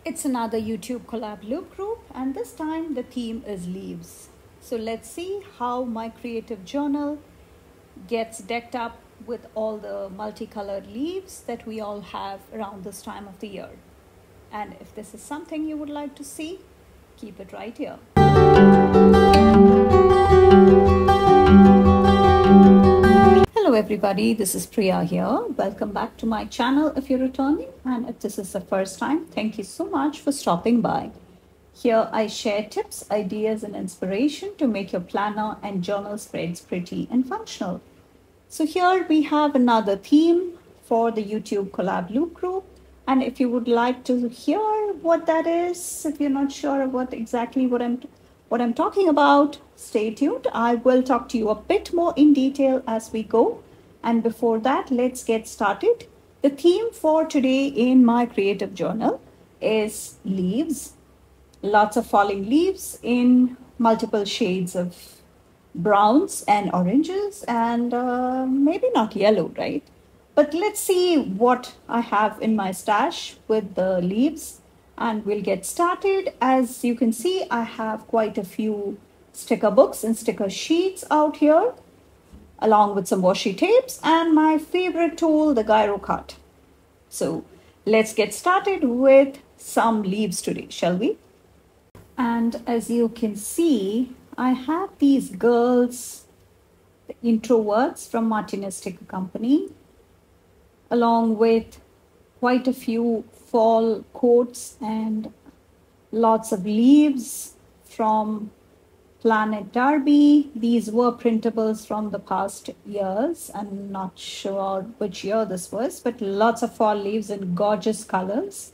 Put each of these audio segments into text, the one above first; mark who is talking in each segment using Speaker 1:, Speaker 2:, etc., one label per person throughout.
Speaker 1: It's another YouTube collab loop group, and this time the theme is leaves. So let's see how my creative journal gets decked up with all the multicolored leaves that we all have around this time of the year. And if this is something you would like to see, keep it right here. Hello everybody, this is Priya here. Welcome back to my channel if you're returning, and if this is the first time, thank you so much for stopping by. Here I share tips, ideas and inspiration to make your planner and journal spreads pretty and functional. So here we have another theme for the YouTube collab loop group, and if you would like to hear what that is, if you're not sure of what I'm talking about, stay tuned. I will talk to you a bit more in detail as we go. And before that, let's get started. The theme for today in my creative journal is leaves. Lots of falling leaves in multiple shades of browns and oranges, and maybe not yellow, right? But let's see what I have in my stash with the leaves, and we'll get started. As you can see, I have quite a few sticker books and sticker sheets out here, along with some washi tapes and my favorite tool, the gyro cut. So let's get started with some leaves today, shall we? And as you can see, I have these girls, the Introverts from Martinez Sticker Company, along with quite a few fall quotes and lots of leaves from Planet Derby. These were printables from the past years. I'm not sure which year this was, but lots of fall leaves in gorgeous colors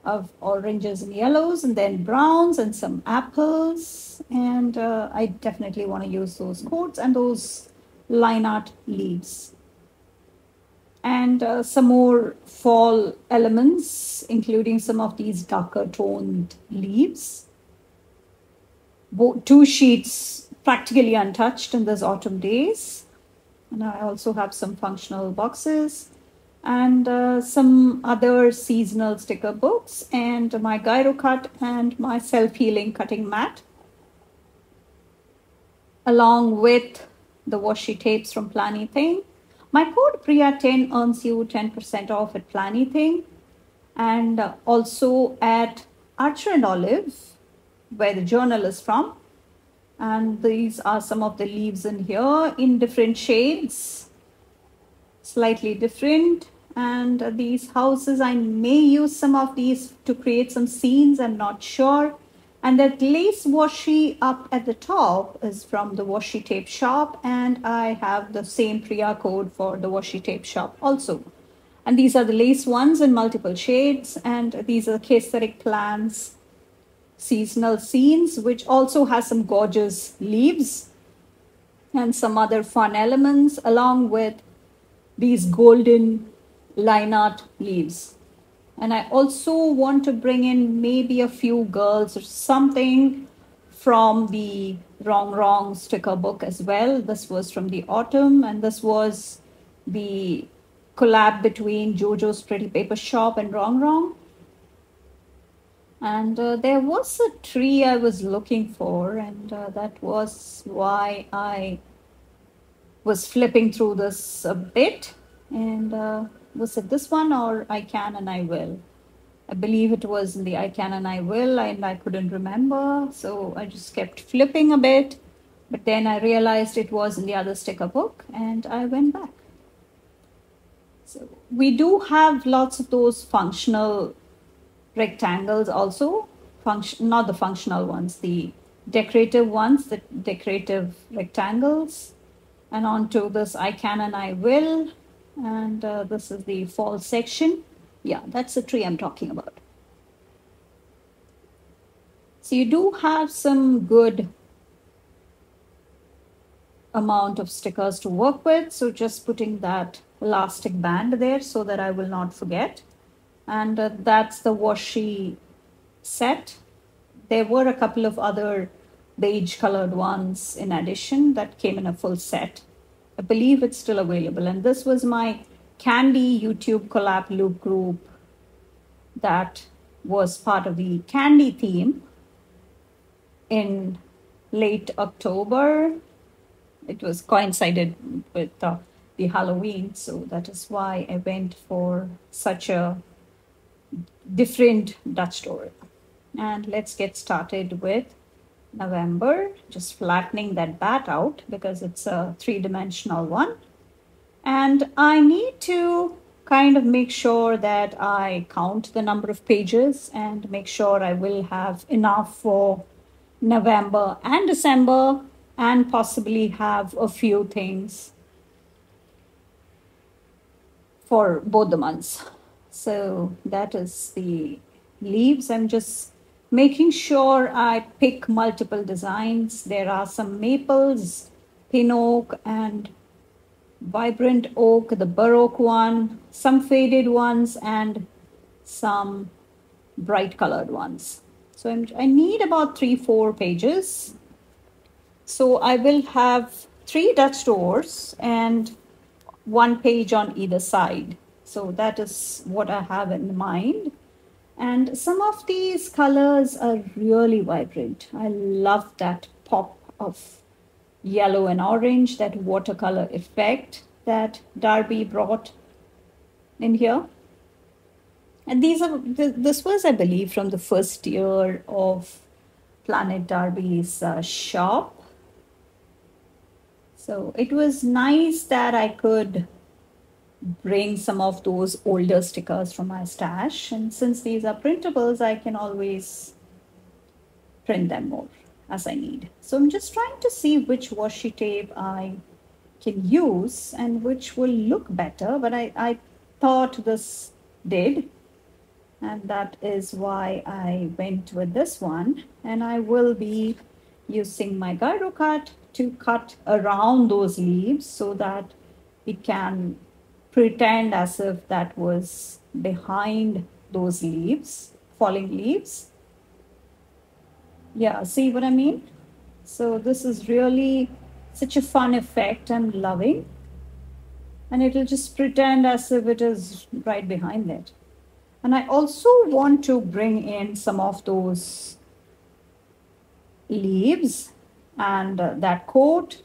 Speaker 1: of oranges and yellows, and then browns and some apples. And I definitely want to use those quotes and those line art leaves. And some more fall elements, including some of these darker toned leaves. Two sheets practically untouched in these autumn days. And I also have some functional boxes and some other seasonal sticker books and my gyro cut and my self-healing cutting mat, along with the washi tapes from Planything. My code Priya10 earns you 10% off at Planything, and also at Archer and Olive, where the journal is from. And these are some of the leaves in here in different shades, slightly different. And these houses, I may use some of these to create some scenes, I'm not sure. And that lace washi up at the top is from the washi tape shop, and I have the same Priya code for the washi tape shop also. And these are the lace ones in multiple shades, and these are the aesthetic plants seasonal scenes, which also has some gorgeous leaves and some other fun elements, along with these golden line art leaves. And I also want to bring in maybe a few girls or something from the Wrong sticker book as well. This was from the autumn, and this was the collab between Jojo's Pretty Paper Shop and Wrong. And there was a tree I was looking for, and that was why I was flipping through this a bit. And was it this one or I Can and I Will? I believe it was in the I Can and I Will, and I couldn't remember. So I just kept flipping a bit. But then I realized it was in the other sticker book, and I went back. So we do have lots of those functional rectangles also. Not the functional ones, the decorative ones, the decorative rectangles. And onto this I Can and I Will. And this is the fall section. Yeah, that's the tree I'm talking about. So you do have some good amount of stickers to work with. So just putting that elastic band there so that I will not forget. And that's the washi set. There were a couple of other beige colored ones in addition that came in a full set. I believe it's still available. And this was my Candy YouTube collab loop group that was part of the candy theme in late October. It was coincided with the Halloween, so that is why I went for such a different Dutch door. And let's get started with November, just flattening that bat out because it's a three-dimensional one. And I need to kind of make sure that I count the number of pages and make sure I will have enough for November and December, and possibly have a few things for both the months. So that is the leaves. I'm just making sure I pick multiple designs. There are some maples, pin oak, and vibrant oak, the baroque one, some faded ones, and some bright colored ones. So I need about 3-4 pages. So I will have 3 Dutch doors and 1 page on either side. So that is what I have in mind. And some of these colors are really vibrant. I love that pop of yellow and orange, that watercolor effect that Darby brought in here. And this was, I believe, from the first year of Planet Darby's shop. So it was nice that I could bring some of those older stickers from my stash. And since these are printables, I can always print them more as I need. So I'm just trying to see which washi tape I can use and which will look better. But I thought this did. And that is why I went with this one. And I will be using my gyro cut to cut around those leaves so that it can pretend as if that was behind those leaves, falling leaves. Yeah, see what I mean? So this is really such a fun effect I'm loving. And it'll just pretend as if it is right behind it. And I also want to bring in some of those leaves and that coat.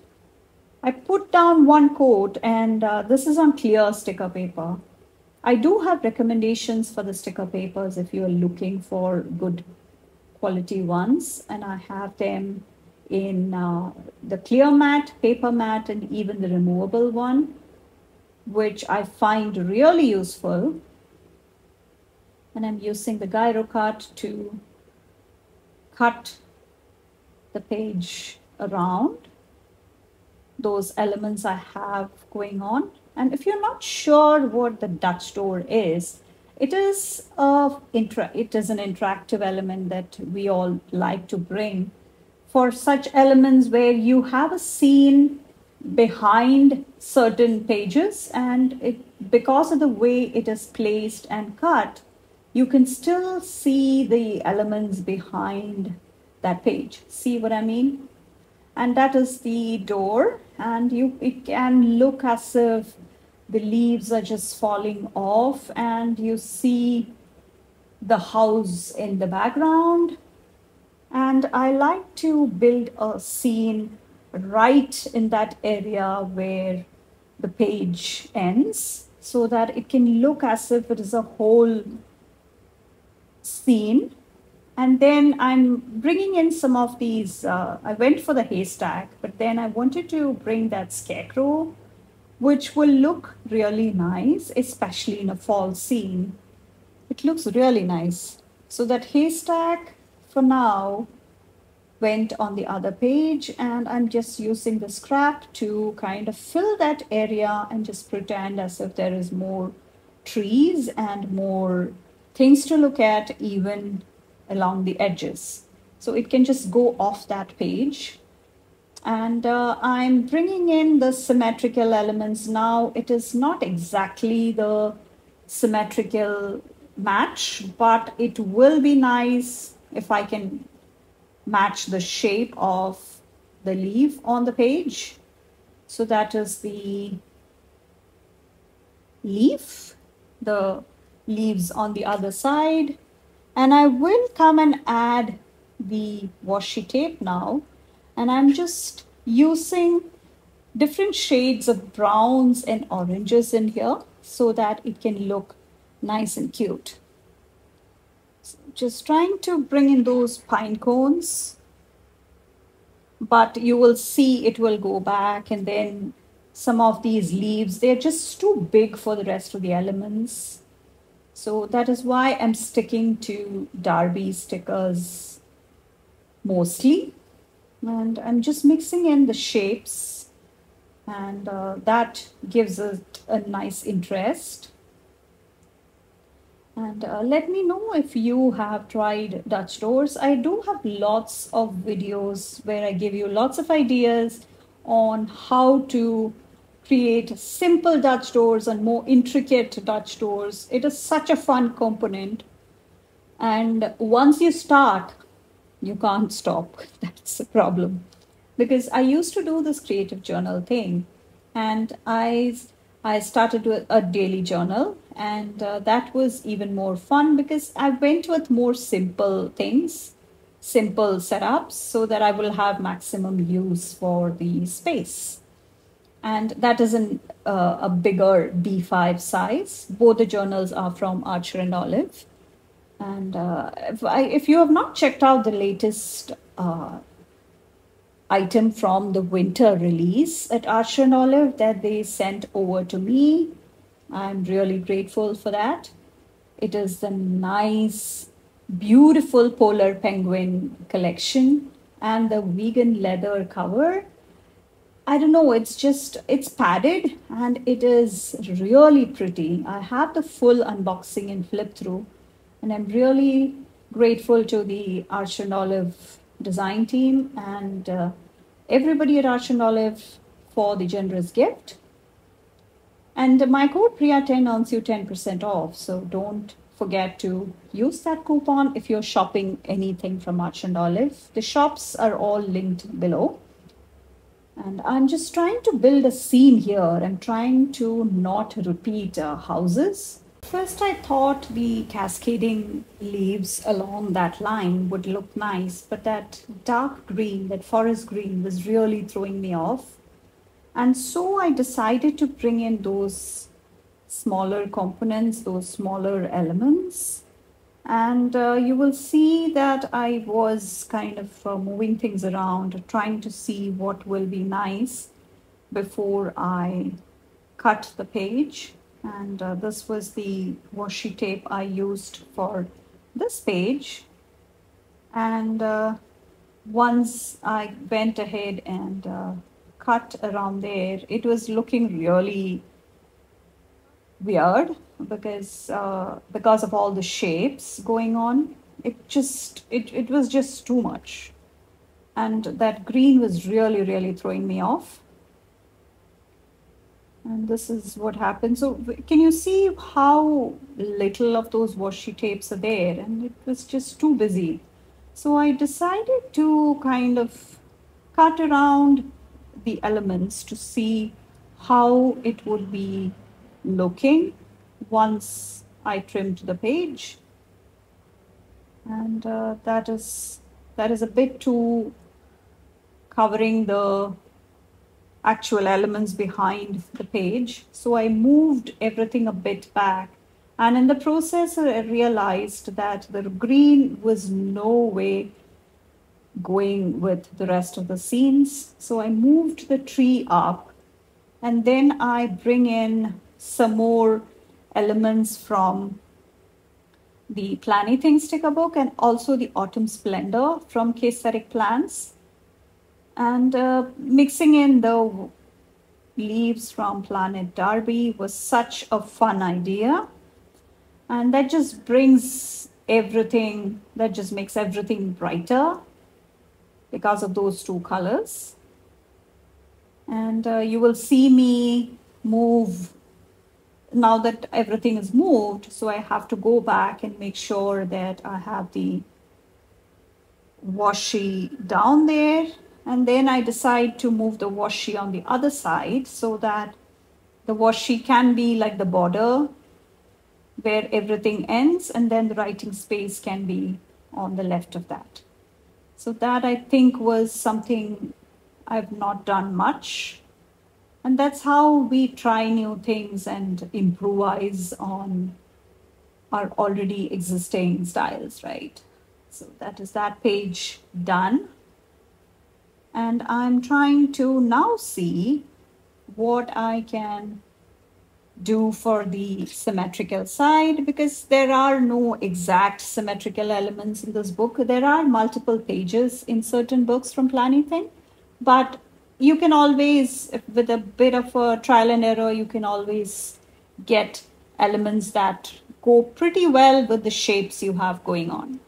Speaker 1: I put down 1 coat, and this is on clear sticker paper. I do have recommendations for the sticker papers if you are looking for good quality ones, and I have them in the clear matte, paper matte, and even the removable one, which I find really useful. And I'm using the gyro cut to cut the page around those elements I have going on. And if you're not sure what the Dutch door is, it is an interactive element that we all like to bring for such elements where you have a scene behind certain pages, and because of the way it is placed and cut, you can still see the elements behind that page. See what I mean? And that is the door, and it can look as if the leaves are just falling off and you see the house in the background. And I like to build a scene right in that area where the page ends so that it can look as if it is a whole scene. And then I'm bringing in some of these, I went for the haystack, but then I wanted to bring that scarecrow, which will look really nice, especially in a fall scene. It looks really nice. So that haystack for now went on the other page, and I'm just using the scrap to kind of fill that area and just pretend as if there is more trees and more things to look at even along the edges. So it can just go off that page. And I'm bringing in the symmetrical elements now. It is not exactly the symmetrical match, but it will be nice if I can match the shape of the leaf on the page. So that is the leaf, the leaves on the other side. And I will come and add the washi tape now. And I'm just using different shades of browns and oranges in here so that it can look nice and cute. So just trying to bring in those pine cones, but you will see it will go back, and then some of these leaves, they're just too big for the rest of the elements. So that is why I'm sticking to Derby stickers mostly. And I'm just mixing in the shapes, and that gives it a nice interest. And let me know if you have tried Dutch doors. I do have lots of videos where I give you lots of ideas on how to create simple Dutch doors and more intricate Dutch doors. It is such a fun component. And once you start, you can't stop. That's the problem. Because I used to do this creative journal thing, and I started with a daily journal, and that was even more fun because I went with more simple things, simple setups, so that I will have maximum use for the space. And that is a bigger B5 size. Both the journals are from Archer and Olive. And if you have not checked out the latest item from the winter release at Archer and Olive that they sent over to me, I'm really grateful for that. It is the nice, beautiful polar penguin collection and the vegan leather cover. I don't know, it's padded and it is really pretty. I have the full unboxing and flip through, and I'm really grateful to the Arch and Olive design team and everybody at Arch and Olive for the generous gift. And my code PRIYA10 earns you 10% off, so don't forget to use that coupon if you're shopping anything from Arch and Olive. The shops are all linked below. And I'm just trying to build a scene here. I'm trying to not repeat houses. First, I thought the cascading leaves along that line would look nice, but that dark green, that forest green, was really throwing me off. And so I decided to bring in those smaller components, those smaller elements. And you will see that I was kind of moving things around, trying to see what will be nice before I cut the page. And this was the washi tape I used for this page. And once I went ahead and cut around there, it was looking really weird because of all the shapes going on. It was just too much, and that green was really throwing me off. And this is what happened. So can you see how little of those washi tapes are there? And it was just too busy. So I decided to kind of cut around the elements to see how it would be looking once I trimmed the page. And that is a bit too covering the actual elements behind the page. So I moved everything a bit back. And in the process, I realized that the green was no way going with the rest of the scenes. So I moved the tree up, and then I bring in some more elements from the Planny Thing sticker book and also the Autumn Splendor from Kesaric Plants. And mixing in the leaves from Planet Derby was such a fun idea. And that just brings everything, that just makes everything brighter because of those two colors. And you will see me move now that everything is moved. So I have to go back and make sure that I have the washi down there. And then I decide to move the washi on the other side so that the washi can be like the border where everything ends, and then the writing space can be on the left of that. So that I think was something I've not done much. And that's how we try new things and improvise on our already existing styles, right? So that is that page done. And I'm trying to now see what I can do for the symmetrical side, because there are no exact symmetrical elements in this book. There are multiple pages in certain books from Planything, but you can always, with a bit of a trial and error, you can always get elements that go pretty well with the shapes you have going on.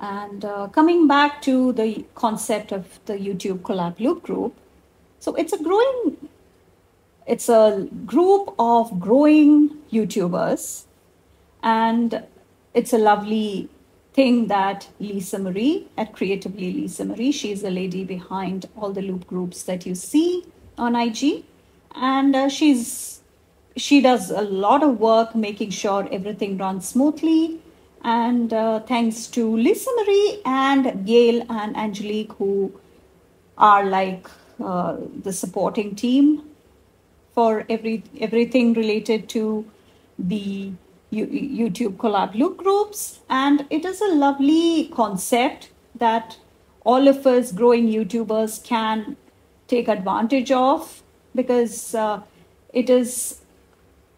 Speaker 1: And coming back to the concept of the YouTube collab loop group, so it's a group of growing YouTubers, and it's a lovely thing that Lisa Marie at Creatively Lisa Marie, she's the lady behind all the loop groups that you see on IG, and she does a lot of work making sure everything runs smoothly. And thanks to Lisa Marie and Gail and Angelique, who are like the supporting team for everything related to the YouTube collab loop groups. And it is a lovely concept that all of us growing YouTubers can take advantage of, because it is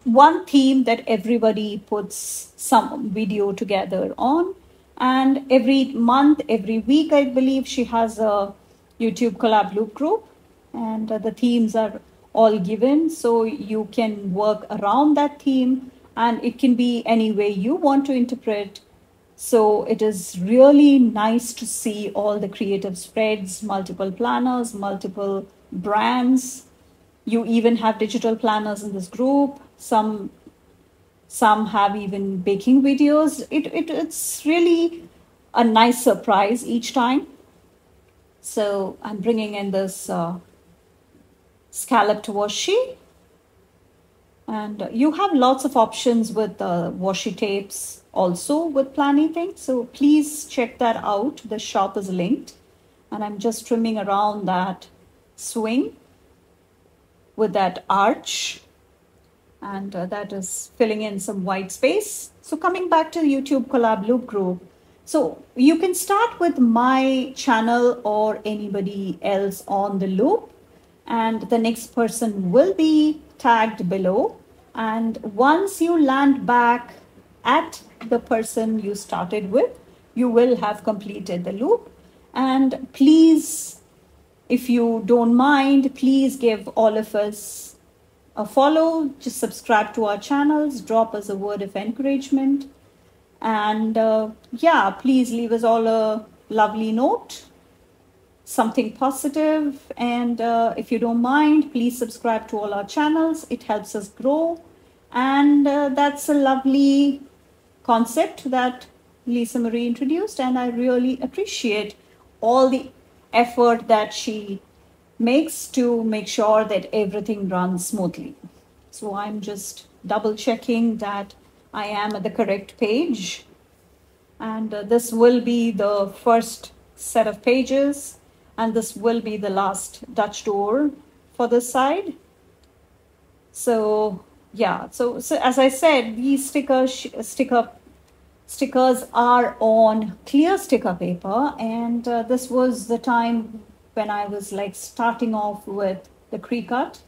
Speaker 1: one theme that everybody puts some video together on. And every month, every week, I believe she has a YouTube collab loop group, and the themes are all given, so you can work around that theme, and it can be any way you want to interpret. So it is really nice to see all the creative spreads, multiple planners, multiple brands. You even have digital planners in this group. Some have even baking videos. It's really a nice surprise each time. So I'm bringing in this scalloped washi, and you have lots of options with washi tapes also with Planything, so please check that out. The shop is linked, and I'm just trimming around that swing with that arch, and that is filling in some white space. So coming back to the YouTube collab loop group, so you can start with my channel or anybody else on the loop, and the next person will be tagged below. And once you land back at the person you started with, you will have completed the loop. And please, if you don't mind, please give all of us a follow, just subscribe to our channels, drop us a word of encouragement, and yeah, please leave us all a lovely note, something positive. And if you don't mind, please subscribe to all our channels. It helps us grow, and that's a lovely concept that Lisa Marie introduced, and I really appreciate all the effort that she makes to make sure that everything runs smoothly. So I'm just double checking that I am at the correct page, and this will be the first set of pages, and this will be the last Dutch door for this side. So yeah, so as I said, these stickers are on clear sticker paper, and this was the time when I was like starting off with the Cricut,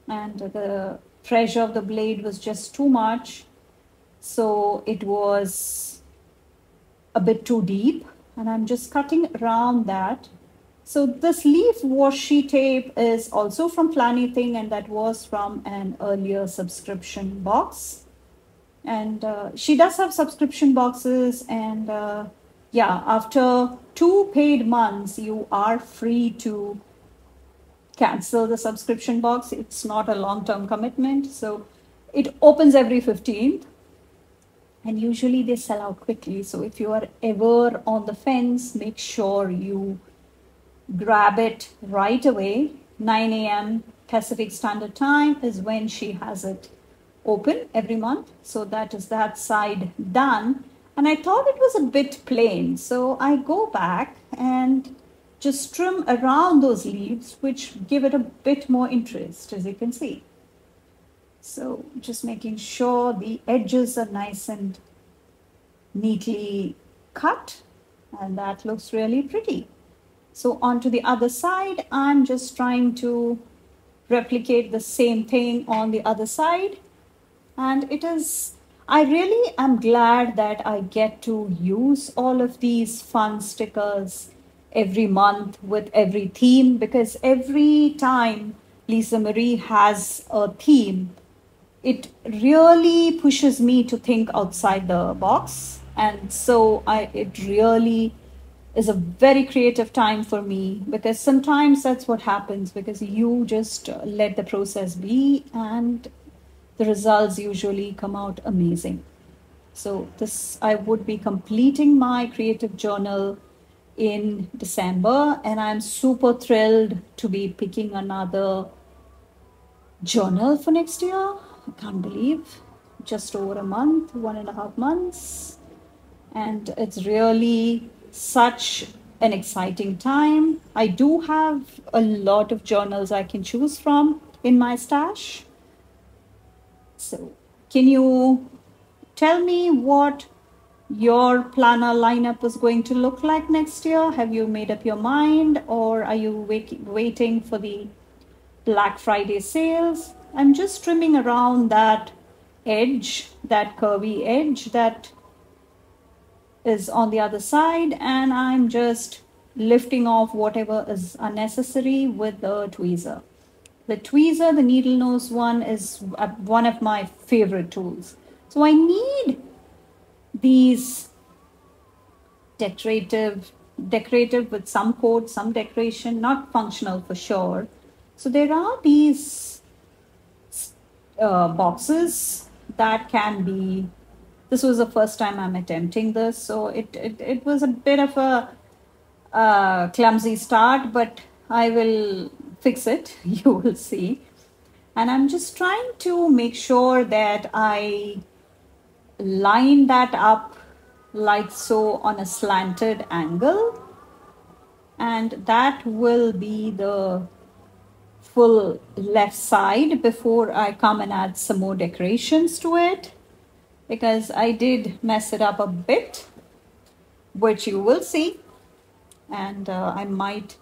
Speaker 1: and the pressure of the blade was just too much, so it was a bit too deep, and I'm just cutting around that. So this leaf washi tape is also from Planything, and that was from an earlier subscription box. And she does have subscription boxes, and yeah, after 2 paid months, you are free to cancel the subscription box. It's not a long-term commitment, so it opens every 15th, and usually they sell out quickly. So if you are ever on the fence, make sure you grab it right away. 9 a.m. Pacific Standard Time is when she has it open every month. So that is that side done. And I thought it was a bit plain. So I go back and just trim around those leaves, which give it a bit more interest, as you can see. So just making sure the edges are nice and neatly cut, and that looks really pretty. So onto the other side, I'm just trying to replicate the same thing on the other side. And it is, I really am glad that I get to use all of these fun stickers every month with every theme, because every time Lisa Marie has a theme, it really pushes me to think outside the box. And so it really is a very creative time for me, because sometimes that's what happens, because you just let the process be and the results usually come out amazing. So this, I would be completing my creative journal in December, and I'm super thrilled to be picking another journal for next year. I can't believe, just over a month, 1.5 months. And it's really such an exciting time. I do have a lot of journals I can choose from in my stash. So, can you tell me what your planner lineup is going to look like next year? Have you made up your mind, or are you waiting for the Black Friday sales? I'm just trimming around that edge, that curvy edge that is on the other side, and I'm just lifting off whatever is unnecessary with the tweezer. The tweezer, the needle nose one, is one of my favorite tools. So I need these decorative with some code, some decoration, not functional for sure. So there are these boxes that can be, this was the first time I'm attempting this, so it was a bit of a clumsy start, but I will fix it. You will see. And I'm just trying to make sure that I line that up like so on a slanted angle, and that will be the full left side before I come and add some more decorations to it, because I did mess it up a bit, which you will see. And I might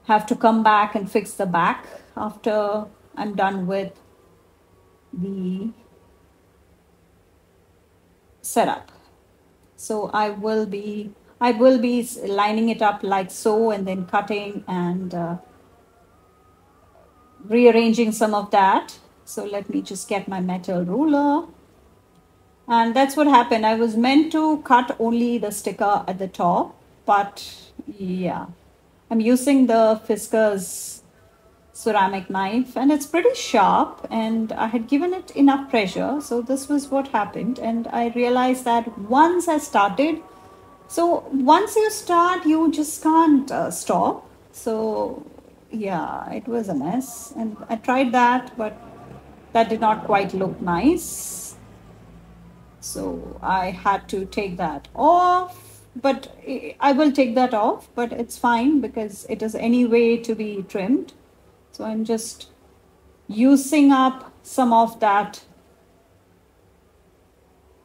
Speaker 1: have to come back and fix the back after I'm done with the setup. So I will be lining it up like so, and then cutting and rearranging some of that. So let me just get my metal ruler. And that's what happened. I was meant to cut only the sticker at the top, but yeah, I'm using the Fiskars ceramic knife, and it's pretty sharp, and I had given it enough pressure. So this was what happened, and I realized that once I started, so once you start, you just can't stop. So yeah, it was a mess, and I tried that, but that did not quite look nice. So I had to take that off, but I will take that off, but it's fine because it is anyway to be trimmed. So I'm just using up some of that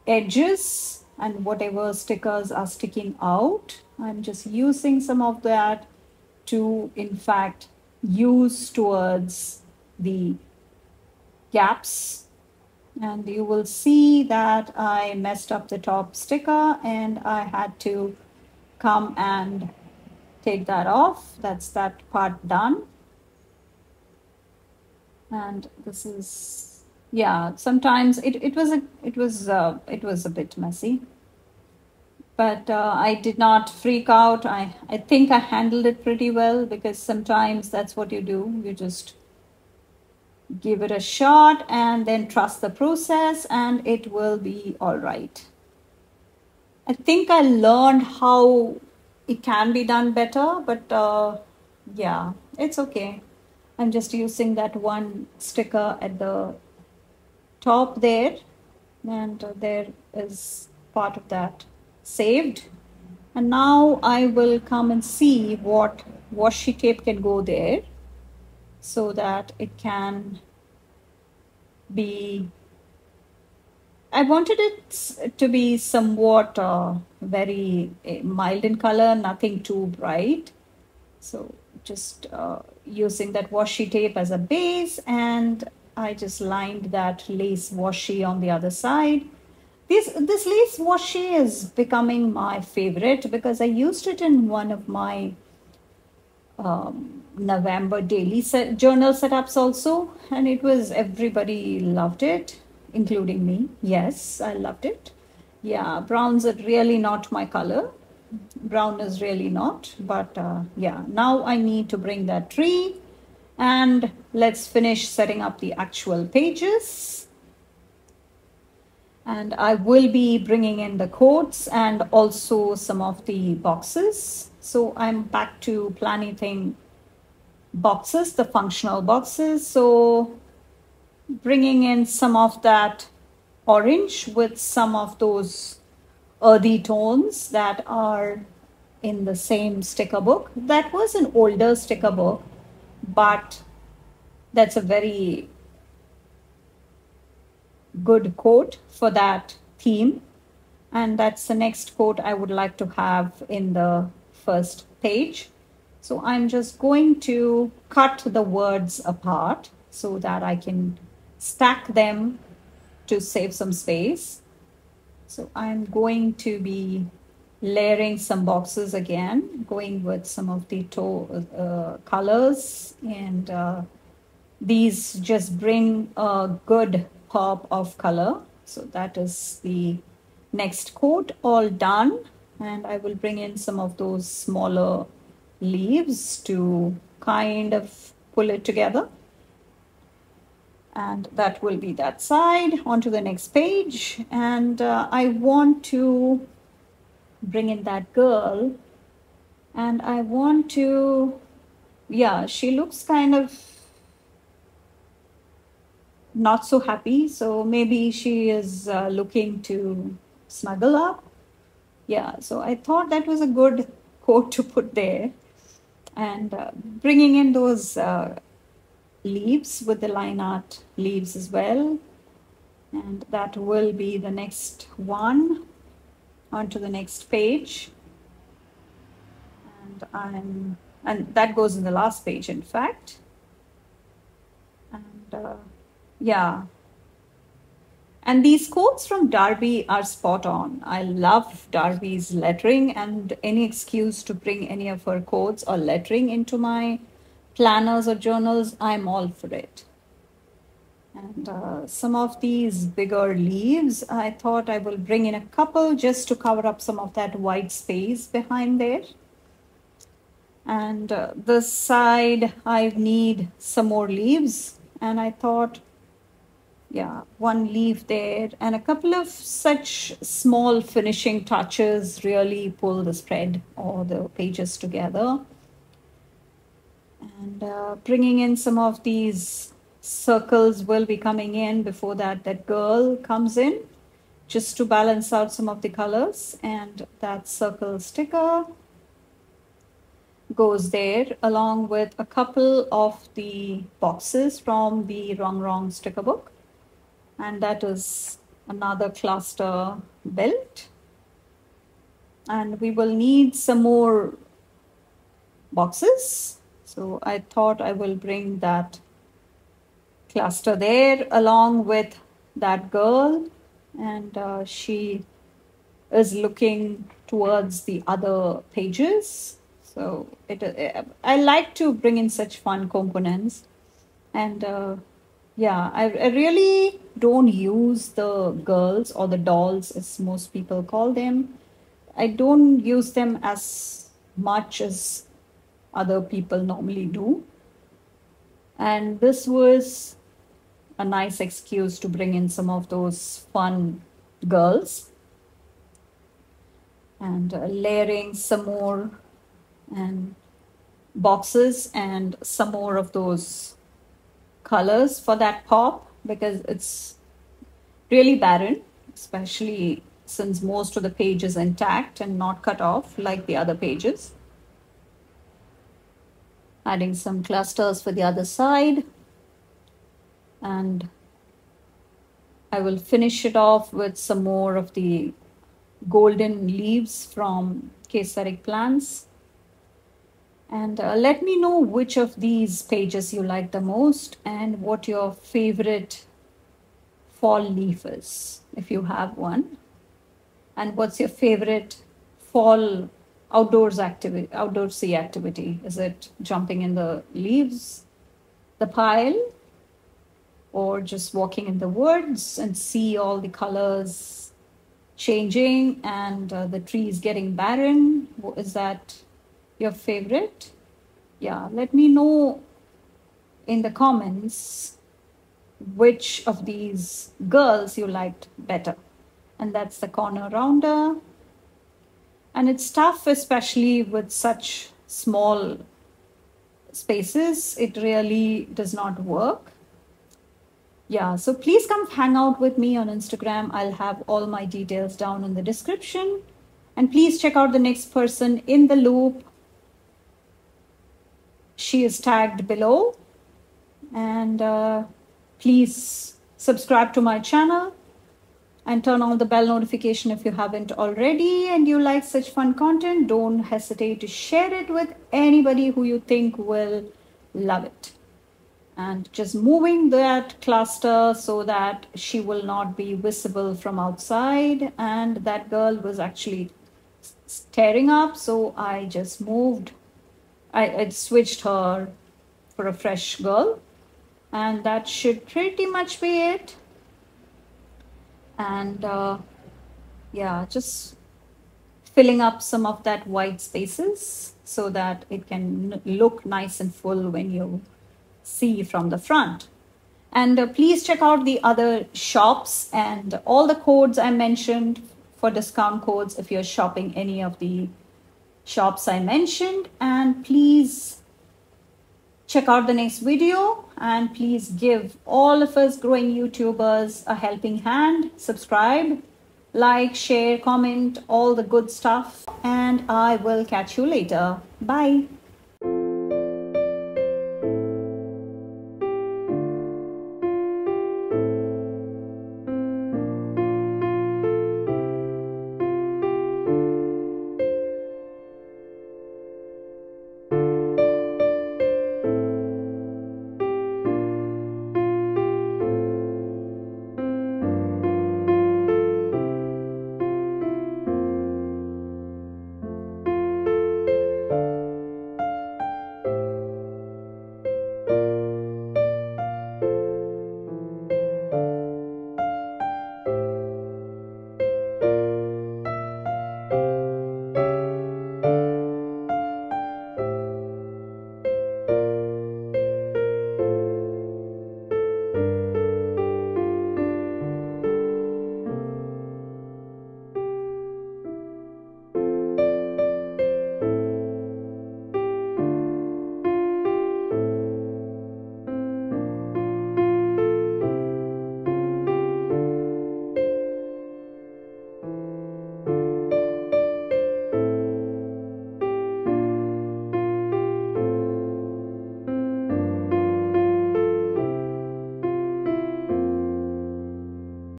Speaker 1: edges, and whatever stickers are sticking out, I'm just using some of that to in fact use towards the gaps. And you will see that I messed up the top sticker, and I had to come and take that off. That's that part done. And this is, yeah, sometimes it was a bit messy, but I did not freak out. I think I handled it pretty well, because sometimes that's what you do. You just give it a shot and then trust the process, and it will be all right. I think I learned how it can be done better, but yeah, it's okay. I'm just using that one sticker at the top there, and there is part of that saved. And now I will come and see what washi tape can go there so that it can be, I wanted it to be somewhat very mild in color, nothing too bright. So just using that washi tape as a base, and I just lined that lace washi on the other side. This lace washi is becoming my favorite because I used it in one of my November daily journal setups also, and it was, everybody loved it, including me. Yes, I loved it. Yeah, browns are really not my color. Brown is really not, but yeah, now I need to bring that tree, and let's finish setting up the actual pages. And I will be bringing in the quotes and also some of the boxes. So I'm back to planning boxes, the functional boxes. So bringing in some of that orange with some of those earthy tones that are in the same sticker book. That was an older sticker book, but that's a very good quote for that theme. And that's the next quote I would like to have in the first page. So I'm just going to cut the words apart so that I can stack them to save some space. So I'm going to be layering some boxes again, going with some of the colors, and these just bring a good pop of color. So that is the next coat all done, and I will bring in some of those smaller leaves to kind of pull it together. And that will be that side. On to the next page, and I want to bring in that girl, and I want to, yeah, she looks kind of not so happy, so maybe she is looking to snuggle up. Yeah, so I thought that was a good quote to put there. And bringing in those leaves with the line art leaves as well. And that will be the next one. On to the next page. And that goes in the last page, in fact. And yeah. And these quotes from Darby are spot on. I love Darby's lettering, and any excuse to bring any of her quotes or lettering into my planners or journals, I'm all for it. And some of these bigger leaves, I thought I will bring in a couple just to cover up some of that white space behind there. And this side, I need some more leaves. And I thought, yeah, one leaf there, and a couple of such small finishing touches really pull the spread or the pages together. And bringing in some of these circles will be coming in before that girl comes in, just to balance out some of the colors. And that circle sticker goes there along with a couple of the boxes from the Wrong sticker book. And that is another cluster belt. And we will need some more boxes. So I thought I will bring that cluster there along with that girl. And she is looking towards the other pages. So I like to bring in such fun components. And yeah, I really don't use the girls or the dolls, as most people call them. I don't use them as much as other people normally do. And this was a nice excuse to bring in some of those fun girls. And layering some more and boxes and some more of those colors for that pop, because it's really barren, especially since most of the page is intact and not cut off like the other pages. Adding some clusters for the other side, and I will finish it off with some more of the golden leaves from Kesaric plants. And let me know which of these pages you like the most and what your favorite fall leaf is, if you have one. And what's your favorite fall outdoorsy activity? Is it jumping in the leaves, the pile, or just walking in the woods and see all the colors changing and the trees getting barren? Is that your favorite? Yeah, let me know in the comments which of these girls you liked better. And that's the corner rounder. And it's tough, especially with such small spaces. It really does not work. Yeah, so please come hang out with me on Instagram. I'll have all my details down in the description. And please check out the next person in the loop. She is tagged below. And please subscribe to my channel and turn on the bell notification if you haven't already. And you like such fun content, don't hesitate to share it with anybody who you think will love it. And just moving that cluster so that she will not be visible from outside. And that girl was actually staring up, so I just moved. I switched her for a fresh girl. And that should pretty much be it. And yeah, just filling up some of that white spaces so that it can look nice and full when you see from the front. And please check out the other shops and all the codes I mentioned for discount codes if you're shopping any of the shops I mentioned. And please check out the next video, and please give all of us growing YouTubers a helping hand. Subscribe, like, share, comment, all the good stuff, and I will catch you later. Bye.